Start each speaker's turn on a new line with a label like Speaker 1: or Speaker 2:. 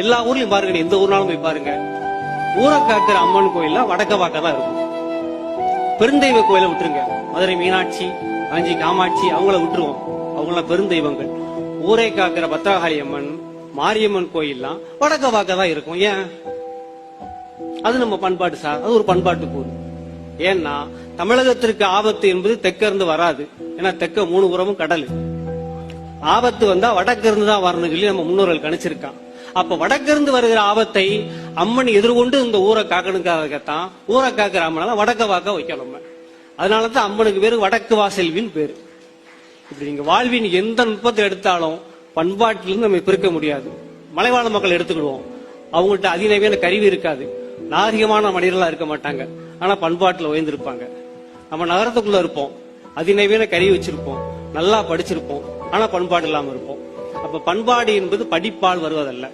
Speaker 1: எல்லா ஊர்லயும் பாருங்க, எந்த ஊர்னாலும் போய் பாருங்க, ஊரை காக்கிற அம்மன் கோயில்ல வடக்க வாக்க தான் இருக்கும். பெருந்தெய்வ கோயிலை விட்டுருங்க, மதுரை மீனாட்சி, காஞ்சி காமாட்சி அவங்கள விட்டுருவோம், அவங்கள பெருந்தெய்வங்கள். ஊரை காக்கிற பத்திரகாளி அம்மன், மாரியம்மன் கோயில்லாம் வடக்க வாக்க தான் இருக்கும். ஏன்? அது நம்ம பண்பாட்டு சார், அது ஒரு பண்பாட்டு கூறு. ஏன்னா தமிழகத்திற்கு ஆபத்து என்பது தெற்க இருந்து வராது. ஏன்னா தெற்க 3 புறமும் கடல். ஆபத்து வந்தா வடக்கு இருந்து தான் வரணும் சொல்லி நம்ம முன்னோர்கள் கணிச்சிருக்கான். அப்ப வடக்கிருந்து வருகிற ஆபத்தை அம்மன் எதிர்கொண்டு இந்த ஊரை காக்கணுக்காகத்தான் ஊரை காக்கிற அம்மனை வடக்க வாக்க வைக்கணும். அதனாலதான் அம்மனுக்கு பேரு வடக்கு வாசல்வின்னு பேரு. இப்படி நீங்க வாழ்வின் எந்த நுட்பத்தை எடுத்தாலும் பண்பாட்டிலிருந்து நம்ம பிரிக்க முடியாது. மலைவாழ் மக்கள் எடுத்துக்கிடுவோம், அவங்கள்ட்ட அதிநவீன கருவி இருக்காது, நாகரிகமான மனிதர்களா இருக்க மாட்டாங்க, ஆனா பண்பாட்டுல உயர்ந்திருப்பாங்க. நம்ம நகரத்துக்குள்ள இருப்போம், அதிநவீன கருவி வச்சிருப்போம், நல்லா படிச்சிருப்போம், ஆனா பண்பாடு இல்லாம இருப்போம். அப்ப பண்பாடு என்பது படிப்பால் வருவதல்ல.